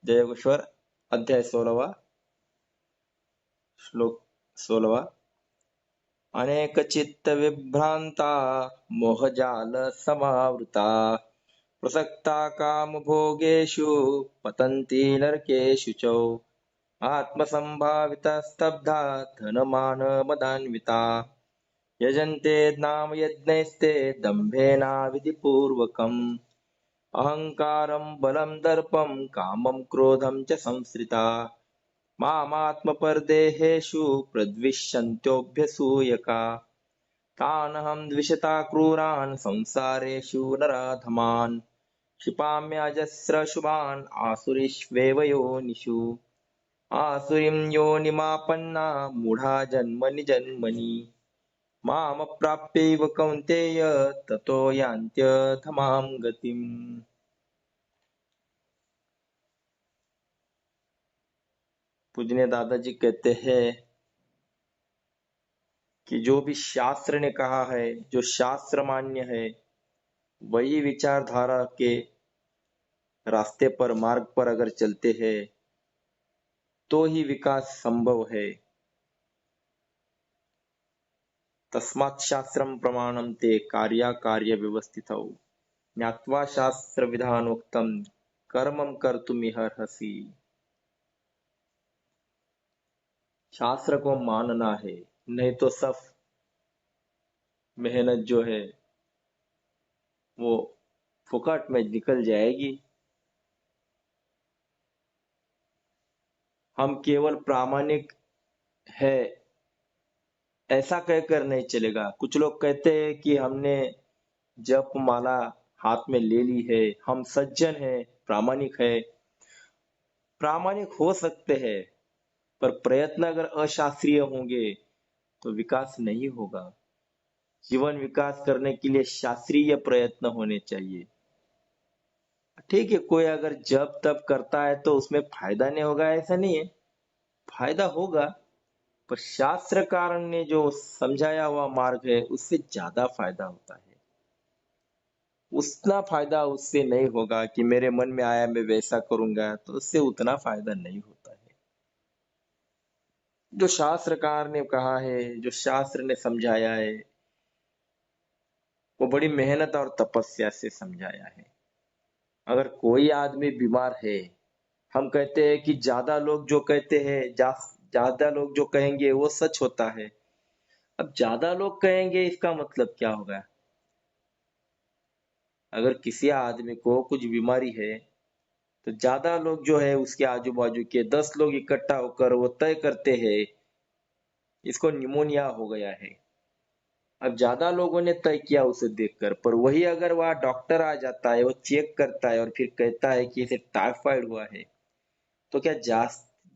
जयगोश्वर अध्याय 16 श्लोक 16। अनेक चित्त विभ्रांता मोहजाल समावृता प्रसक्ता काम भोगेषु पतन्ति नरकेषु च आत्मसंभाविता स्तब्धा धनमान मदान्विता यजन्ते नाम यज्ञैस्ते दम्भेना विधिपूर्वकम् अहंकारं बलं दर्पं कामं क्रोधं च संश्रिता मामात्मपरदेहेषु प्रद्विषन्त्योऽभ्यसूयका तानहं द्विषता क्रूरान् संसारेषु नराधमान् क्षिपाम्यजस्रशुभान् आसुरीष्वेव योनिषु आसुरीं योनिमापन्ना मूढा जन्मनि जन्मनि मामप्राप्यैव कौन्तेय ततो यान्त्यधमां गतिम्। पूजनीय दादाजी कहते हैं कि जो भी शास्त्र ने कहा है, जो शास्त्र मान्य है, वही विचारधारा के रास्ते पर, मार्ग पर अगर चलते हैं तो ही विकास संभव है। तस्मात् शास्त्रं प्रमाणं ते कार्याकार्य व्यवस्थितौ ज्ञात्वा शास्त्र विधानोक्तं कर्मं कर्तुमिहर्हसि। शास्त्र को मानना है, नहीं तो सब मेहनत जो है वो फुकट में निकल जाएगी। हम केवल प्रामाणिक है ऐसा कहकर नहीं चलेगा। कुछ लोग कहते हैं कि हमने जप माला हाथ में ले ली है, हम सज्जन हैं, प्रामाणिक है। प्रामाणिक हो सकते हैं, पर प्रयत्न अगर अशास्त्रीय होंगे तो विकास नहीं होगा। जीवन विकास करने के लिए शास्त्रीय प्रयत्न होने चाहिए। ठीक है, कोई अगर जब तब करता है तो उसमें फायदा नहीं होगा ऐसा नहीं है, फायदा होगा, पर शास्त्रकार ने जो समझाया हुआ मार्ग है उससे ज्यादा फायदा होता है। उतना फायदा उससे नहीं होगा कि मेरे मन में आया मैं वैसा करूंगा, तो उससे उतना फायदा नहीं होता है। जो शास्त्रकार ने कहा है, जो शास्त्र ने समझाया है, वो बड़ी मेहनत और तपस्या से समझाया है। अगर कोई आदमी बीमार है, हम कहते हैं कि ज्यादा लोग जो कहते हैं, ज्यादा लोग जो कहेंगे वो सच होता है। अब ज्यादा लोग कहेंगे इसका मतलब क्या होगा? अगर किसी आदमी को कुछ बीमारी है तो ज्यादा लोग जो है उसके आजू बाजू के 10 लोग इकट्ठा होकर वो तय करते हैं इसको निमोनिया हो गया है। अब ज्यादा लोगों ने तय किया उसे देखकर, पर वही अगर वह डॉक्टर आ जाता है, वो चेक करता है और फिर कहता है कि इसे टाइफाइड हुआ है, तो क्या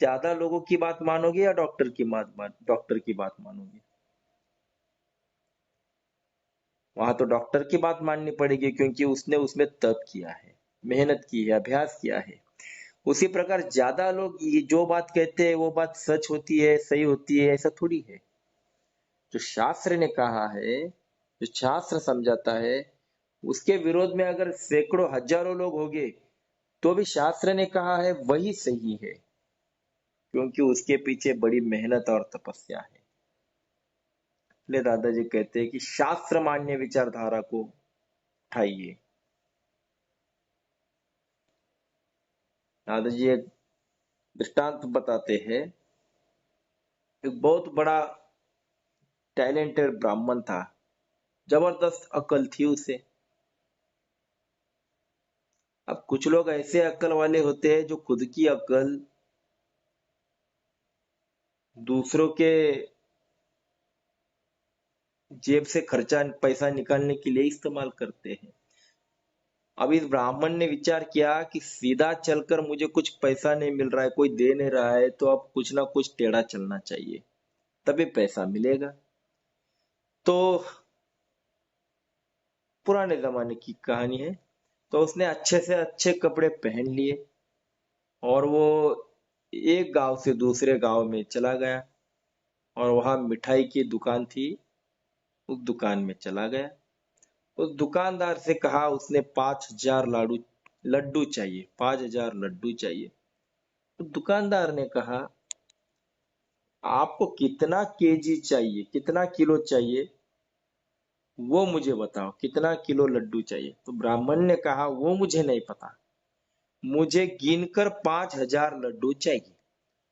ज्यादा लोगों की बात मानोगे या डॉक्टर की बात मानोगे? वहां तो डॉक्टर की बात माननी पड़ेगी, क्योंकि उसने उसमें तप किया है, मेहनत की है, अभ्यास किया है। उसी प्रकार ज्यादा लोग ये जो बात कहते हैं वो बात सच होती है, सही होती है, ऐसा थोड़ी है। जो शास्त्र ने कहा है, जो शास्त्र समझाता है, उसके विरोध में अगर सैकड़ों हजारों लोग होंगे तो भी शास्त्र ने कहा है वही सही है, क्योंकि उसके पीछे बड़ी मेहनत और तपस्या है। इसलिए दादाजी कहते हैं कि शास्त्र मान्य विचारधारा को उठाइए। दादाजी एक दृष्टांत बताते हैं। एक बहुत बड़ा टैलेंटेड ब्राह्मण था, जबरदस्त अकल थी उसे। अब कुछ लोग ऐसे अकल वाले होते हैं जो खुद की अकल दूसरों के जेब से खर्चा पैसा निकालने के लिए इस्तेमाल करते हैं। अब इस ब्राह्मण ने विचार किया कि सीधा चलकर मुझे कुछ पैसा नहीं मिल रहा है, कोई दे नहीं रहा है, तो अब कुछ ना कुछ टेढ़ा चलना चाहिए, तभी पैसा मिलेगा। तो पुराने जमाने की कहानी है। तो उसने अच्छे से अच्छे कपड़े पहन लिए और वो एक गांव से दूसरे गांव में चला गया, और वहां मिठाई की दुकान थी, उस दुकान में चला गया। उस दुकानदार से कहा, उसने 5,000 लड्डू चाहिए, 5,000 लड्डू चाहिए। तो दुकानदार ने कहा, आपको कितना केजी चाहिए, कितना किलो चाहिए, वो मुझे बताओ, कितना किलो लड्डू चाहिए। तो ब्राह्मण ने कहा, वो मुझे नहीं पता, मुझे गिनकर 5,000 लड्डू चाहिए।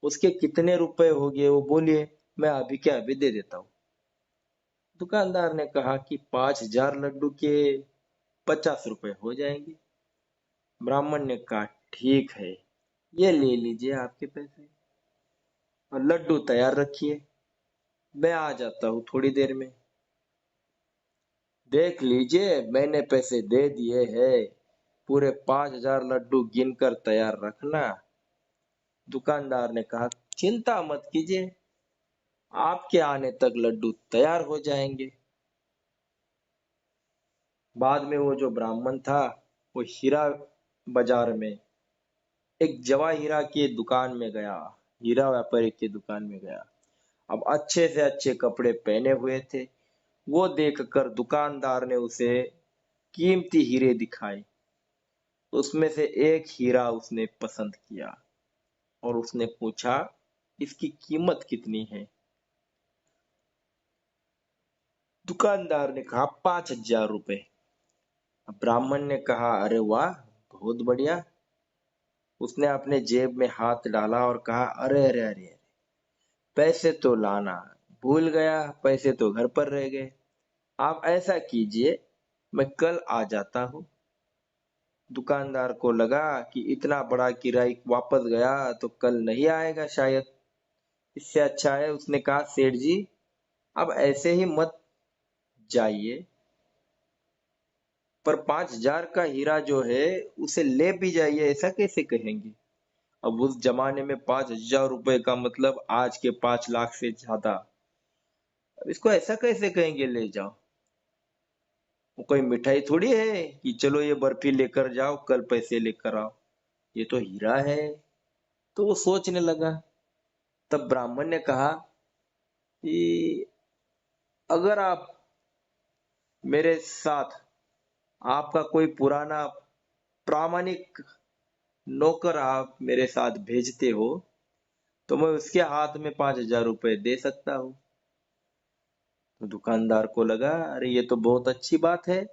उसके कितने रुपए हो गए वो बोलिए, मैं अभी के अभी दे देता हूँ। दुकानदार ने कहा कि 5,000 लड्डू के 50 रुपए हो जाएंगे। ब्राह्मण ने कहा, ठीक है, ये ले लीजिए आपके पैसे और लड्डू तैयार रखिए, मैं आ जाता हूँ थोड़ी देर में। देख लीजिए, मैंने पैसे दे दिए हैं, पूरे 5,000 लड्डू गिनकर तैयार रखना। दुकानदार ने कहा, चिंता मत कीजिए, आपके आने तक लड्डू तैयार हो जाएंगे। बाद में वो जो ब्राह्मण था, वो हीरा बाजार में एक जवाहीरा की दुकान में गया, हीरा व्यापारी की दुकान में गया। अब अच्छे से अच्छे कपड़े पहने हुए थे। वो देखकर दुकानदार ने उसे कीमती हीरे दिखाए। उसमें से एक हीरा उसने पसंद किया और उसने पूछा, इसकी कीमत कितनी है। दुकानदार ने कहा, 5,000 रुपए। ब्राह्मण ने कहा, अरे वाह, बहुत बढ़िया। उसने अपने जेब में हाथ डाला और कहा, अरे अरे अरे अरे, पैसे तो लाना भूल गया, पैसे तो घर पर रह गए। आप ऐसा कीजिए, मैं कल आ जाता हूँ। दुकानदार को लगा कि इतना बड़ा किराया वापस गया तो कल नहीं आएगा शायद। इससे अच्छा है, उसने कहा, सेठ जी, अब ऐसे ही मत जाइए, पर 5,000 का हीरा जो है उसे ले भी जाइए, ऐसा कैसे कहेंगे। अब उस जमाने में 5,000 रुपए का मतलब आज के 5 लाख से ज्यादा। अब इसको ऐसा कैसे कहेंगे ले जाओ। वो कोई मिठाई थोड़ी है कि चलो ये बर्फी लेकर जाओ, कल पैसे लेकर आओ। ये तो हीरा है। तो वो सोचने लगा। तब ब्राह्मण ने कहा कि अगर आप मेरे साथ, आपका कोई पुराना प्रामाणिक नौकर आप मेरे साथ भेजते हो, तो मैं उसके हाथ में 5,000 रुपए दे सकता हूँ। तो दुकानदार को लगा, अरे ये तो बहुत अच्छी बात है,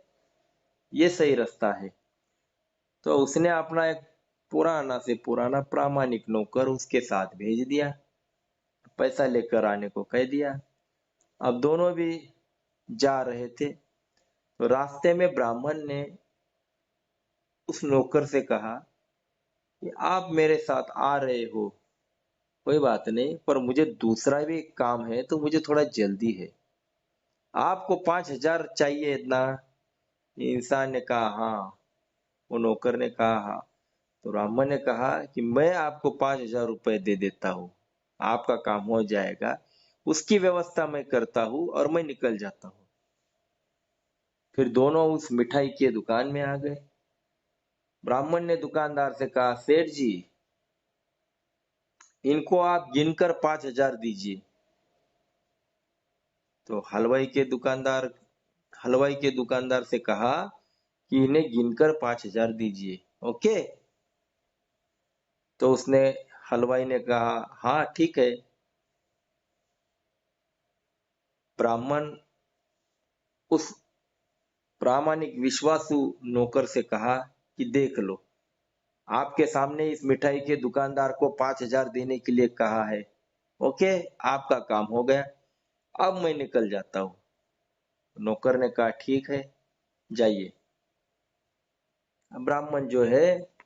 ये सही रास्ता है। तो उसने अपना एक पुराना से पुराना प्रामाणिक नौकर उसके साथ भेज दिया, पैसा लेकर आने को कह दिया। अब दोनों भी जा रहे थे, तो रास्ते में ब्राह्मण ने उस नौकर से कहा कि आप मेरे साथ आ रहे हो, कोई बात नहीं, पर मुझे दूसरा भी एक काम है, तो मुझे थोड़ा जल्दी है। आपको 5,000 चाहिए इतना। इंसान ने कहा, हाँ। वो नौकर ने कहा, हाँ। तो ब्राह्मण ने कहा कि मैं आपको 5,000 रुपए दे देता हूँ, आपका काम हो जाएगा, उसकी व्यवस्था मैं करता हूँ और मैं निकल जाता हूँ। फिर दोनों उस मिठाई की दुकान में आ गए। ब्राह्मण ने दुकानदार से कहा, सेठ जी, इनको आप गिनकर 5,000 दीजिए। तो हलवाई के दुकानदार से कहा कि इन्हें गिनकर 5,000 दीजिए। ओके। तो उसने हलवाई ने कहा, हाँ ठीक है। ब्राह्मण उस प्रामाणिक विश्वासु नौकर से कहा कि देख लो, आपके सामने इस मिठाई के दुकानदार को 5,000 देने के लिए कहा है। ओके, आपका काम हो गया, अब मैं निकल जाता हूँ। नौकर ने कहा, ठीक है, जाइए। ब्राह्मण जो है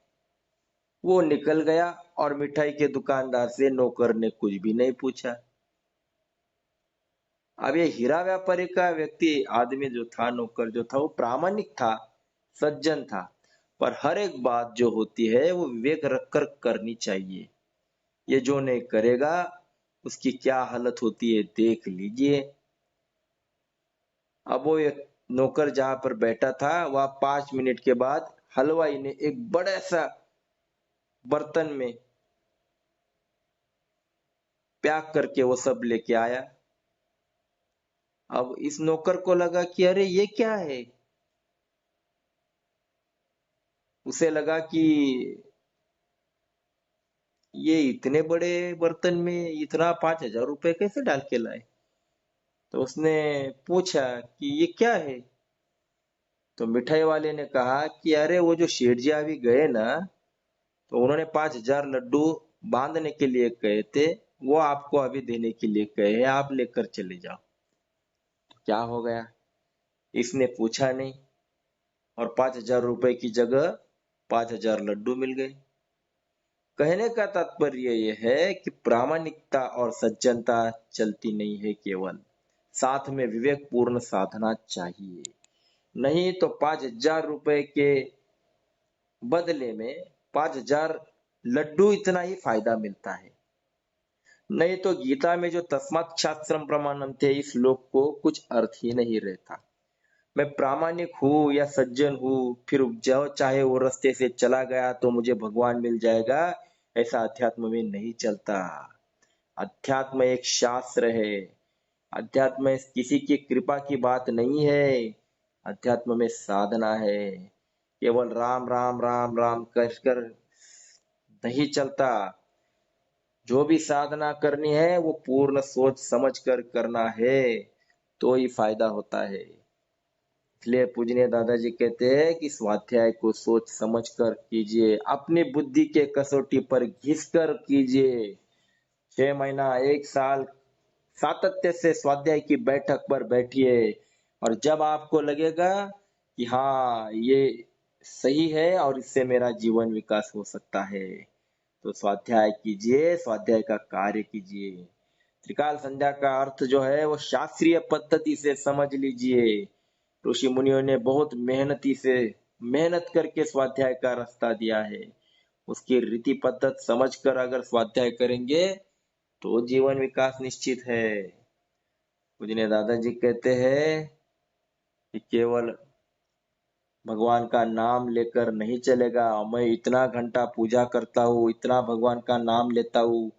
वो निकल गया और मिठाई के दुकानदार से नौकर ने कुछ भी नहीं पूछा। अब ये हीरा व्यापारी का व्यक्ति आदमी जो था, नौकर जो था, वो प्रामाणिक था, सज्जन था, पर हर एक बात जो होती है वो विवेक रखकर करनी चाहिए। ये जो नहीं करेगा उसकी क्या हालत होती है देख लीजिए। अब वो एक नौकर जहां पर बैठा था, वह 5 मिनट के बाद हलवाई ने एक बड़ा सा बर्तन में पैक करके वो सब लेके आया। अब इस नौकर को लगा कि अरे ये क्या है। उसे लगा कि ये इतने बड़े बर्तन में इतना 5,000 रुपए कैसे डाल के लाए? तो उसने पूछा कि ये क्या है? तो मिठाई वाले ने कहा कि अरे वो जो शेठ जी अभी गए ना, तो उन्होंने 5,000 लड्डू बांधने के लिए कहे थे, वो आपको अभी देने के लिए कहे हैं, आप लेकर चले जाओ। तो क्या हो गया? इसने पूछा नहीं, और 5,000 रुपए की जगह 5,000 लड्डू मिल गए। कहने का तात्पर्य यह है कि प्रामाणिकता और सज्जनता चलती नहीं है केवल, साथ में विवेकपूर्ण साधना चाहिए। नहीं तो 5,000 रुपए के बदले में 5,000 लड्डू इतना ही फायदा मिलता है। नहीं तो गीता में जो तस्मात् शास्त्रम प्रमाणम थे, इस श्लोक को कुछ अर्थ ही नहीं रहता। मैं प्रामाणिक हूँ या सज्जन हूँ, फिर जो चाहे वो रास्ते से चला गया तो मुझे भगवान मिल जाएगा, ऐसा अध्यात्म में नहीं चलता। अध्यात्म एक शास्त्र है। अध्यात्म में किसी की कृपा की बात नहीं है। अध्यात्म में साधना है। केवल राम राम राम राम कर कर नहीं चलता। जो भी साधना करनी है वो पूर्ण सोच समझ कर करना है, तो ही फायदा होता है। इसलिए पूजनीय दादाजी कहते हैं कि स्वाध्याय को सोच समझ कर कीजिए, अपनी बुद्धि के कसौटी पर घिस कर कीजिए। 6 महीना 1 साल सातत्य से स्वाध्याय की बैठक पर बैठिए, और जब आपको लगेगा कि हाँ ये सही है और इससे मेरा जीवन विकास हो सकता है, तो स्वाध्याय कीजिए, स्वाध्याय का कार्य कीजिए। त्रिकाल संध्या का अर्थ जो है वो शास्त्रीय पद्धति से समझ लीजिए। ऋषि मुनियों ने बहुत मेहनत करके स्वाध्याय का रास्ता दिया है। उसकी रीति पद्धत समझकर अगर स्वाध्याय करेंगे तो जीवन विकास निश्चित है। पूजनीय दादाजी कहते हैं कि केवल भगवान का नाम लेकर नहीं चलेगा। मैं इतना घंटा पूजा करता हूँ, इतना भगवान का नाम लेता हूँ,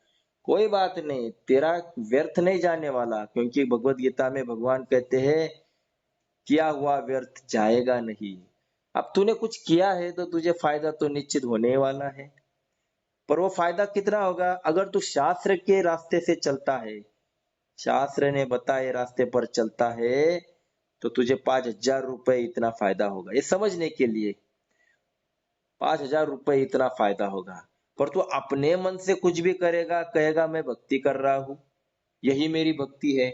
कोई बात नहीं, तेरा व्यर्थ नहीं जाने वाला, क्योंकि भगवत गीता में भगवान कहते हैं किया हुआ व्यर्थ जाएगा नहीं। अब तूने कुछ किया है तो तुझे फायदा तो निश्चित होने वाला है, पर वो फायदा कितना होगा? अगर तू शास्त्र के रास्ते से चलता है, शास्त्र ने बताए रास्ते पर चलता है, तो तुझे 5,000 रुपए इतना फायदा होगा। ये समझने के लिए 5,000 रुपए इतना फायदा होगा। पर तू अपने मन से कुछ भी करेगा, कहेगा मैं भक्ति कर रहा हूं, यही मेरी भक्ति है,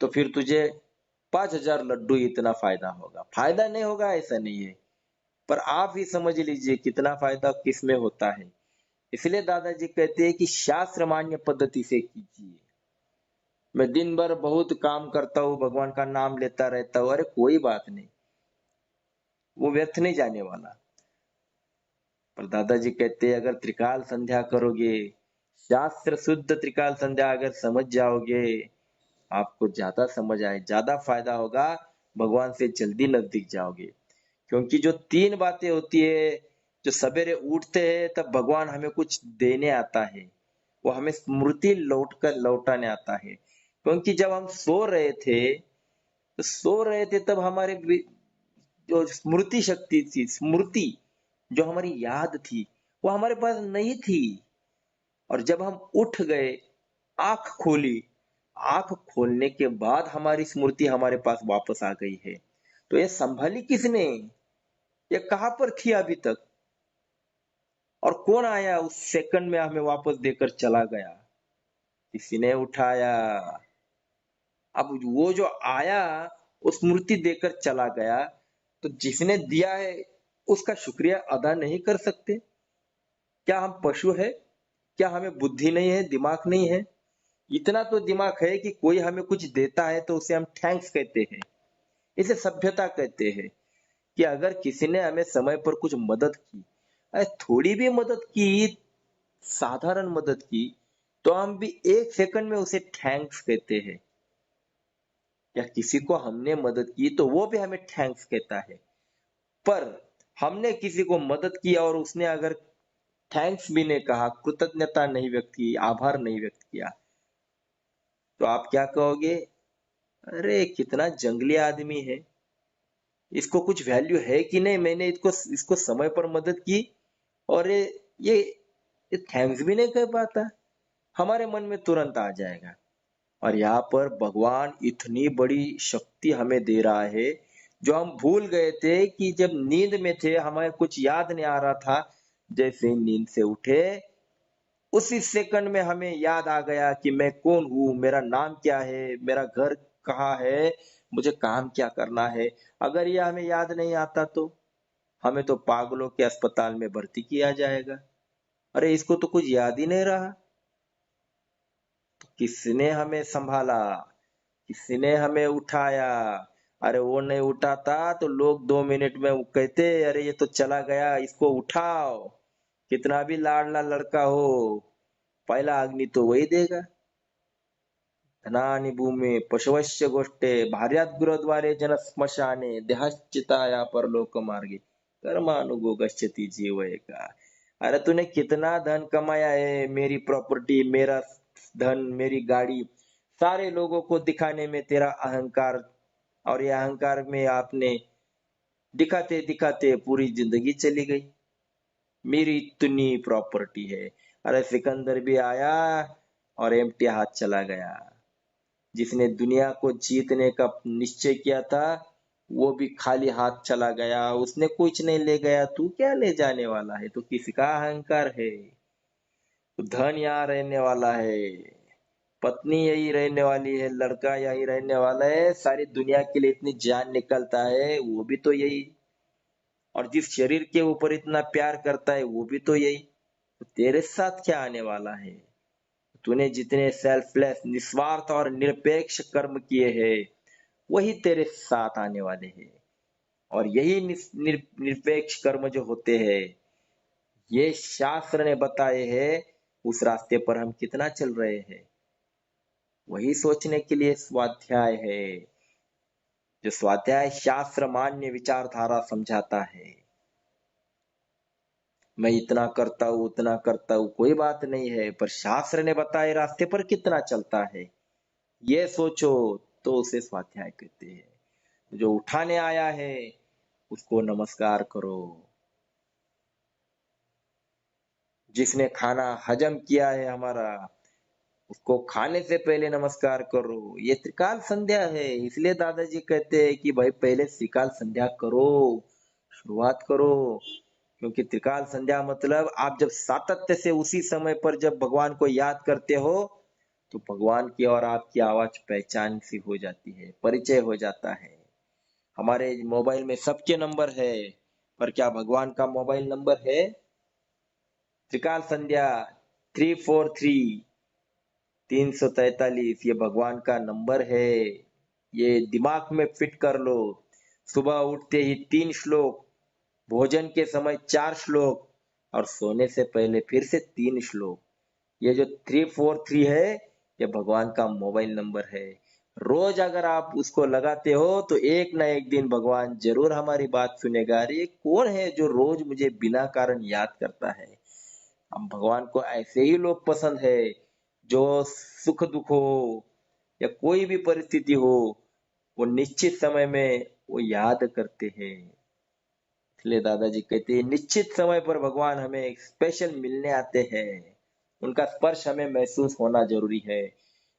तो फिर तुझे 5,000 लड्डू इतना फायदा होगा। फायदा नहीं होगा ऐसा नहीं है, पर आप ही समझ लीजिए कितना फायदा किस में होता है। इसलिए दादाजी कहते हैं कि शास्त्र मान्य पद्धति से कीजिए। मैं दिन भर बहुत काम करता हूँ, भगवान का नाम लेता रहता हूँ, अरे कोई बात नहीं, वो व्यर्थ नहीं जाने वाला। पर दादाजी कहते हैं अगर त्रिकाल संध्या करोगे, शास्त्र शुद्ध त्रिकाल संध्या अगर समझ जाओगे, आपको ज्यादा समझ आए, ज्यादा फायदा होगा, भगवान से जल्दी नजदीक जाओगे। क्योंकि जो 3 बातें होती है, जो सवेरे उठते हैं तब भगवान हमें कुछ देने आता है, वो हमें स्मृति लौटाने आता है। क्योंकि जब हम सो रहे थे तब हमारे जो स्मृति शक्ति थी, स्मृति जो हमारी याद थी, वो हमारे पास नहीं थी। और जब हम उठ गए, आंख खोली, आंख खोलने के बाद हमारी स्मृति हमारे पास वापस आ गई है। तो ये संभाली किसने? ये कहां पर थी अभी तक? और कौन आया उस सेकंड में हमें वापस देकर चला गया? किसी ने उठाया। अब वो जो आया, वो स्मृति देकर चला गया, तो जिसने दिया है उसका शुक्रिया अदा नहीं कर सकते? क्या हम पशु है? क्या हमें बुद्धि नहीं है, दिमाग नहीं है? इतना तो दिमाग है कि कोई हमें कुछ देता है तो उसे हम थैंक्स कहते हैं, इसे सभ्यता कहते हैं। कि अगर किसी ने हमें समय पर कुछ मदद की, अरे थोड़ी भी मदद की, साधारण मदद की, तो हम भी 1 सेकंड में उसे थैंक्स कहते हैं। या किसी को हमने मदद की तो वो भी हमें थैंक्स कहता है। पर हमने किसी को मदद की और उसने अगर थैंक्स भी नहीं कहा, कृतज्ञता नहीं व्यक्त की, आभार नहीं व्यक्त किया, तो आप क्या कहोगे? अरे कितना जंगली आदमी है, इसको कुछ वैल्यू है कि नहीं? मैंने इसको इसको समय पर मदद की और ये ये थैंक्स भी नहीं कह पाता। हमारे मन में तुरंत आ जाएगा। और यहाँ पर भगवान इतनी बड़ी शक्ति हमें दे रहा है, जो हम भूल गए थे कि जब नींद में थे हमें कुछ याद नहीं आ रहा था। जैसे ही नींद से उठे उसी सेकंड में हमें याद आ गया कि मैं कौन हूँ, मेरा नाम क्या है, मेरा घर कहाँ है, मुझे काम क्या करना है। अगर ये हमें याद नहीं आता तो हमें तो पागलों के अस्पताल में भर्ती किया जाएगा। अरे इसको तो कुछ याद ही नहीं रहा। तो किसने हमें संभाला, किसने हमें उठाया? अरे वो नहीं उठाता तो लोग 2 मिनट में वो कहते अरे ये तो चला गया, इसको उठाओ। कितना भी लाडला लड़का हो, पहला अग्नि तो वही देगा। धनानि भूमे पशवश्य गोष्टे भार्यात गुरुद्वारे जन स्मशाने देहाश्चिताया परलोक मार्गे कर्मानुगो गच्छति जीव का। अरे तूने कितना धन कमाया है, मेरी प्रॉपर्टी, मेरा धन, मेरी गाड़ी, सारे लोगों को दिखाने में तेरा अहंकार, और ये अहंकार में आपने दिखाते दिखाते पूरी जिंदगी चली गई। मेरी इतनी प्रॉपर्टी है। अरे सिकंदर भी आया और एम्प्टी हाथ चला गया। जिसने दुनिया को जीतने का निश्चय किया था वो भी खाली हाथ चला गया, उसने कुछ नहीं ले गया। तू क्या ले जाने वाला है? तो किसका अहंकार है? तो धन यहाँ रहने वाला है, पत्नी यही रहने वाली है, लड़का यही रहने वाला है, सारी दुनिया के लिए इतनी जान निकलता है वो भी तो यही, और जिस शरीर के ऊपर इतना प्यार करता है वो भी तो यही। तो तेरे साथ क्या आने वाला है? तूने जितने सेल्फलेस, निस्वार्थ और निरपेक्ष कर्म किए हैं वही तेरे साथ आने वाले हैं। और यही निरपेक्ष कर्म जो होते हैं, ये शास्त्र ने बताए हैं। उस रास्ते पर हम कितना चल रहे हैं वही सोचने के लिए स्वाध्याय है। जो स्वाध्याय शास्त्र मान्य विचारधारा समझाता है। मैं इतना करता हूँ उतना करता हूँ कोई बात नहीं है, पर शास्त्र ने बताए रास्ते पर कितना चलता है ये सोचो, तो उसे स्वाध्याय कहते हैं। जो उठाने आया है उसको नमस्कार करो। जिसने खाना हजम किया है हमारा, उसको खाने से पहले नमस्कार करो। ये त्रिकाल संध्या है, इसलिए दादाजी कहते हैं कि भाई पहले त्रिकाल संध्या करो, शुरुआत करो। क्योंकि त्रिकाल संध्या मतलब आप जब सातत्य से उसी समय पर जब भगवान को याद करते हो तो भगवान की और आपकी आवाज पहचान सी हो जाती है, परिचय हो जाता है। हमारे मोबाइल में सबके नंबर है, पर क्या भगवान का मोबाइल नंबर है? त्रिकाल संध्या 343 ये भगवान का नंबर है। ये दिमाग में फिट कर लो। सुबह उठते ही 3 श्लोक, भोजन के समय 4 श्लोक, और सोने से पहले फिर से 3 श्लोक। ये जो 343 है ये भगवान का मोबाइल नंबर है। रोज अगर आप उसको लगाते हो तो एक ना एक दिन भगवान जरूर हमारी बात सुनेगा। अरे ये कौन है जो रोज मुझे बिना कारण याद करता है? हम भगवान को ऐसे ही लोग पसंद है जो सुख दुख हो या कोई भी परिस्थिति हो वो निश्चित समय में वो याद करते हैं। इसलिए दादाजी कहते हैं निश्चित समय पर भगवान हमें स्पेशल मिलने आते हैं, उनका स्पर्श हमें महसूस होना जरूरी है।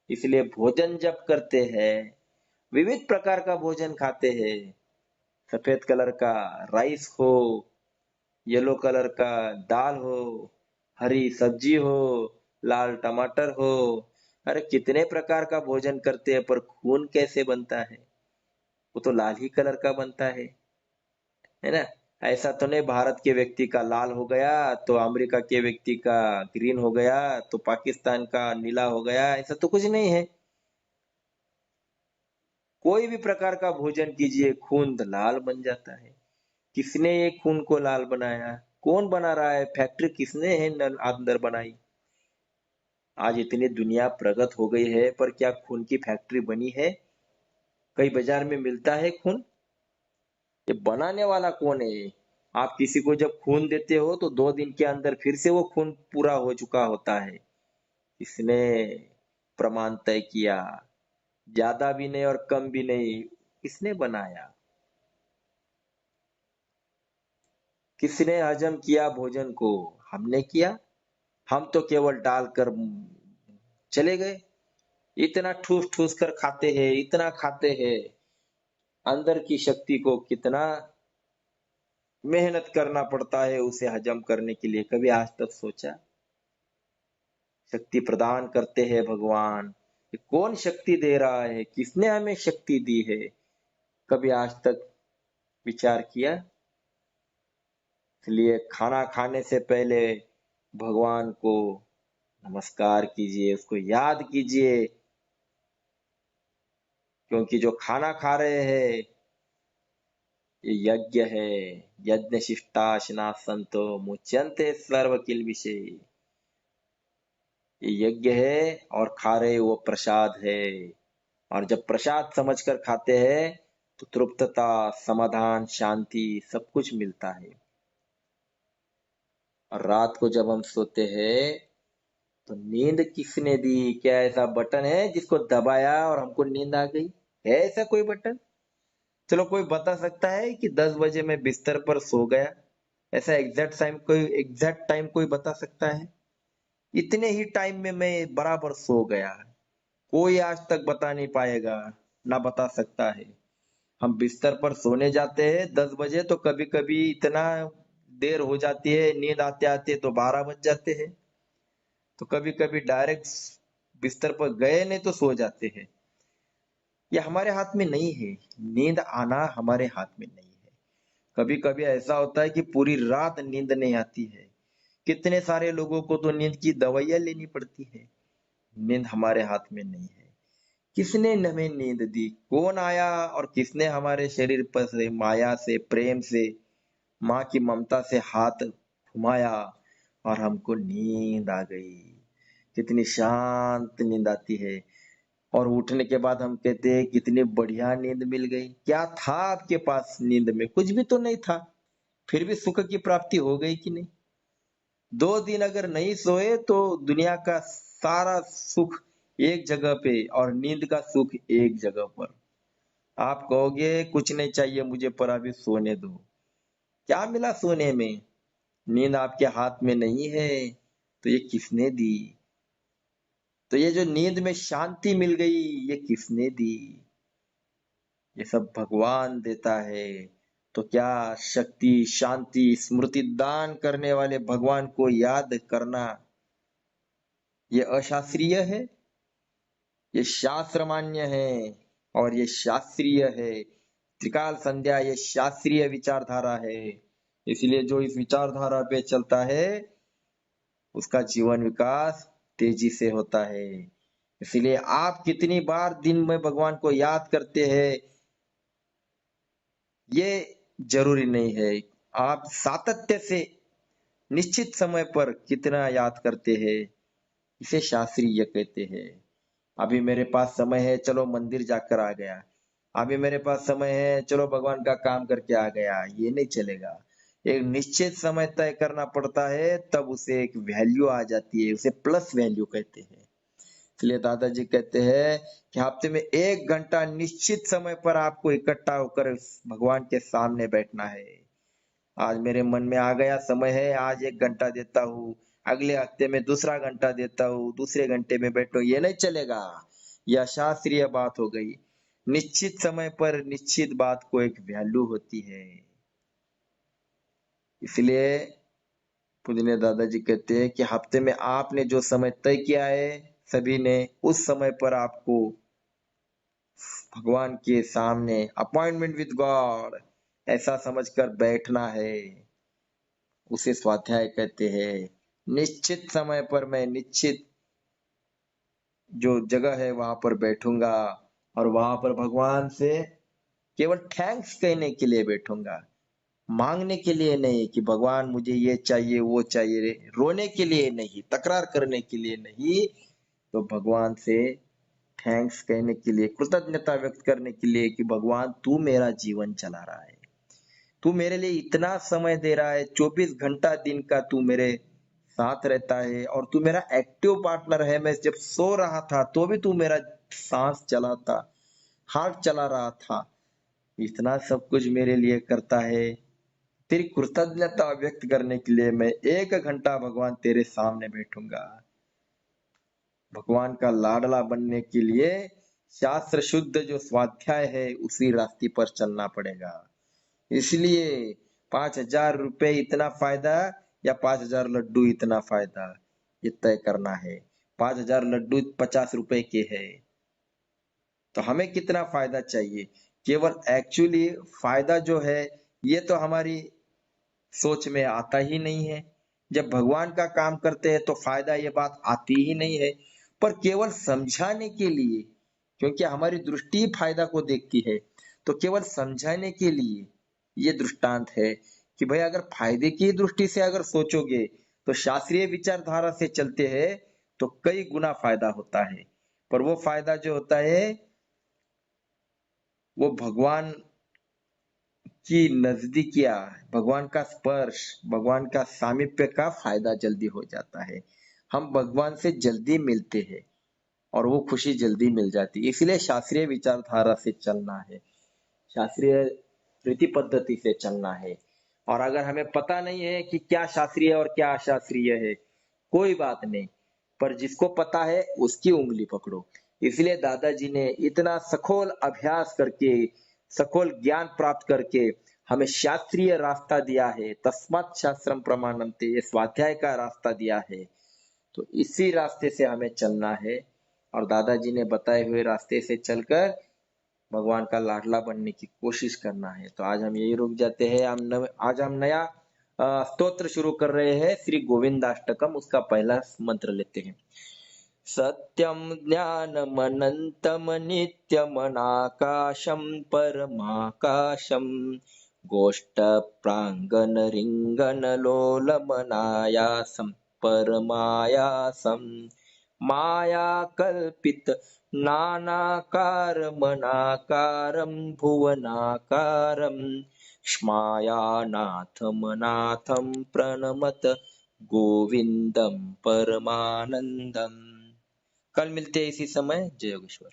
इसलिए भोजन जब करते हैं, विविध प्रकार का भोजन खाते हैं, सफेद कलर का राइस हो, येलो कलर का दाल हो, हरी सब्जी हो, लाल टमाटर हो। अरे कितने प्रकार का भोजन करते हैं, पर खून कैसे बनता है? वो तो लाल ही कलर का बनता है ना? ऐसा तो नहीं भारत के व्यक्ति का लाल हो गया तो अमेरिका के व्यक्ति का ग्रीन हो गया तो पाकिस्तान का नीला हो गया, ऐसा तो कुछ नहीं है। कोई भी प्रकार का भोजन कीजिए खून लाल बन जाता है। किसने ये खून को लाल बनाया? कौन बना रहा है? फैक्ट्री किसने है अंदर बनाई? आज इतनी दुनिया प्रगत हो गई है, पर क्या खून की फैक्ट्री बनी है? कई बाजार में मिलता है खून? ये बनाने वाला कौन है? आप किसी को जब खून देते हो तो 2 दिन के अंदर फिर से वो खून पूरा हो चुका होता है। किसने प्रमाण तय किया? ज्यादा भी नहीं और कम भी नहीं, किसने बनाया? किसने हजम किया भोजन को? हमने किया? हम तो केवल डालकर चले गए। इतना ठूस ठूस कर खाते हैं, इतना खाते हैं। अंदर की शक्ति को कितना मेहनत करना पड़ता है उसे हजम करने के लिए, कभी आज तक सोचा? शक्ति प्रदान करते हैं भगवान। ये कौन शक्ति दे रहा है, किसने हमें शक्ति दी है? कभी आज तक विचार किया? इसलिए खाना खाने से पहले भगवान को नमस्कार कीजिए, उसको याद कीजिए, क्योंकि जो खाना खा रहे हैं ये यज्ञ है। यज्ञ शिष्टाशना संतो मुच्यन्ते सर्व किल विषय। ये यज्ञ है और खा रहे वो प्रसाद है। और जब प्रसाद समझकर खाते हैं तो तृप्तता, समाधान, शांति सब कुछ मिलता है। और रात को जब हम सोते हैं तो नींद किसने दी? क्या ऐसा बटन है जिसको दबाया और हमको नींद आ गई? है ऐसा कोई बटन? चलो कोई बता सकता है कि 10 बजे मैं बिस्तर पर सो गया? ऐसा एग्जैक्ट टाइम कोई बता सकता है? इतने ही टाइम में मैं बराबर सो गया। कोई आज तक बता नहीं पाएगा, ना बता सकता है। हम बिस्तर पर सोने जाते हैं 10 बजे, तो कभी कभी इतना देर हो जाती है, नींद आते आते तो 12 बज जाते हैं। तो कभी कभी डायरेक्ट बिस्तर पर गए नहीं तो सो जाते हैं। ये हमारे हाथ में नहीं है। नींद आना हमारे हाथ में नहीं है। कभी कभी ऐसा होता है कि पूरी रात नींद नहीं आती है। कितने सारे लोगों को तो नींद की दवाइयां लेनी पड़ती है। नींद हमारे हाथ में नहीं है। किसने हमें नींद दी? कौन आया और किसने हमारे शरीर पर से माया से, प्रेम से, माँ की ममता से हाथ घुमाया और हमको नींद आ गई? कितनी शांत नींद आती है। और उठने के बाद हम कहते हैं कितनी बढ़िया नींद मिल गई। क्या था आपके पास नींद में? कुछ भी तो नहीं था, फिर भी सुख की प्राप्ति हो गई कि नहीं? 2 दिन अगर नहीं सोए तो दुनिया का सारा सुख एक जगह पे और नींद का सुख एक जगह पर। आप कहोगे कुछ नहीं चाहिए मुझे, पर अभी सोने दो। क्या मिला सोने में? नींद आपके हाथ में नहीं है तो ये किसने दी? तो ये जो नींद में शांति मिल गई, ये किसने दी? ये सब भगवान देता है। तो क्या शक्ति, शांति, स्मृति दान करने वाले भगवान को याद करना ये अशास्त्रीय है? ये शास्त्र मान्य है और ये शास्त्रीय है। त्रिकाल संध्या ये शास्त्रीय विचारधारा है। इसलिए जो इस विचारधारा पे चलता है उसका जीवन विकास तेजी से होता है। इसलिए आप कितनी बार दिन में भगवान को याद करते हैं ये जरूरी नहीं है। आप सातत्य से निश्चित समय पर कितना याद करते हैं, इसे शास्त्रीय कहते हैं। अभी मेरे पास समय है, चलो मंदिर जाकर आ गया। अभी मेरे पास समय है, चलो भगवान का काम करके आ गया, ये नहीं चलेगा। एक निश्चित समय तय करना पड़ता है, तब उसे एक वैल्यू आ जाती है, उसे प्लस वैल्यू कहते हैं। इसलिए दादाजी कहते हैं कि हफ्ते में 1 घंटा निश्चित समय पर आपको इकट्ठा होकर भगवान के सामने बैठना है। आज मेरे मन में आ गया समय है, आज 1 घंटा देता हूँ, अगले हफ्ते में दूसरा घंटा देता हूँ, दूसरे घंटे में बैठो, ये नहीं चलेगा। यह शास्त्रीय बात हो गई। निश्चित समय पर निश्चित बात को एक वैल्यू होती है। इसलिए पूजनीय दादाजी कहते हैं कि हफ्ते में आपने जो समय तय किया है, सभी ने उस समय पर आपको भगवान के सामने अपॉइंटमेंट विद गॉड ऐसा समझकर बैठना है। उसे स्वाध्याय कहते हैं। निश्चित समय पर मैं निश्चित जो जगह है वहां पर बैठूंगा और वहां पर भगवान से केवल थैंक्स कहने के लिए बैठूंगा, मांगने के लिए नहीं कि भगवान मुझे ये चाहिए वो चाहिए, रोने के लिए नहीं, तकरार करने के लिए नहीं। तो भगवान से थैंक्स कहने के लिए, कृतज्ञता व्यक्त करने के लिए कि भगवान तू मेरा जीवन चला रहा है, तू मेरे लिए इतना समय दे रहा है, 24 घंटा दिन का तू मेरे साथ रहता है और तू मेरा एक्टिव पार्टनर है। मैं जब सो रहा था तो भी तू मेरा सांस चलाता, हार्ट चला रहा था। इतना सब कुछ मेरे लिए करता है, तेरी कृतज्ञता व्यक्त करने के लिए मैं 1 घंटा भगवान तेरे सामने बैठूंगा। भगवान का लाडला बनने के लिए शास्त्र शुद्ध जो स्वाध्याय है उसी रास्ते पर चलना पड़ेगा। इसलिए 5,000 रुपए इतना फायदा या 5,000 लड्डू इतना फायदा, ये तय करना है। 5,000 लड्डू 50 रुपए के है, तो हमें कितना फायदा चाहिए? केवल एक्चुअली फायदा जो है ये तो हमारी सोच में आता ही नहीं है। जब भगवान का काम करते हैं तो फायदा ये बात आती ही नहीं है, पर केवल समझाने के लिए, क्योंकि हमारी दृष्टि फायदा को देखती है, तो केवल समझाने के लिए ये दृष्टांत है कि भाई अगर फायदे की दृष्टि से अगर सोचोगे तो शास्त्रीय विचारधारा से चलते हैं तो कई गुना फायदा होता है। पर वो फायदा जो होता है वो भगवान की नजदीकिया, भगवान का स्पर्श, भगवान का सामीप्य का फायदा जल्दी हो जाता है। हम भगवान से जल्दी मिलते हैं और वो खुशी जल्दी मिल जाती है। इसलिए शास्त्रीय विचारधारा से चलना है, शास्त्रीय रीति पद्धति से चलना है। और अगर हमें पता नहीं है कि क्या शास्त्रीय और क्या अशास्त्रीय है, कोई बात नहीं, पर जिसको पता है उसकी उंगली पकड़ो। इसलिए दादाजी ने इतना सखोल अभ्यास करके, सखोल ज्ञान प्राप्त करके हमें शास्त्रीय रास्ता दिया है। तस्मात् शास्त्रम प्रमाणन्ते, ये स्वाध्याय का रास्ता दिया है, तो इसी रास्ते से हमें चलना है। और दादाजी ने बताए हुए रास्ते से चलकर भगवान का लाडला बनने की कोशिश करना है। तो आज हम यही रुक जाते हैं। आज हम नया स्तोत्र शुरू कर रहे हैं, श्री गोविंदाष्टकम। उसका पहला मंत्र लेते हैं। सत्यम ज्ञानमनंतम नित्यमनाकाशम परमाकाशम गोष्ठ प्रांगण रिंगन लोलमनायासम परमायासम माया कल्पित नानाकारमनाकारं भुवनाकारं क्ष्मायानाथमनाथं प्रणमत गोविंदम परमानंदम। कल मिलते हैं इसी समय। जय योगेश्वर।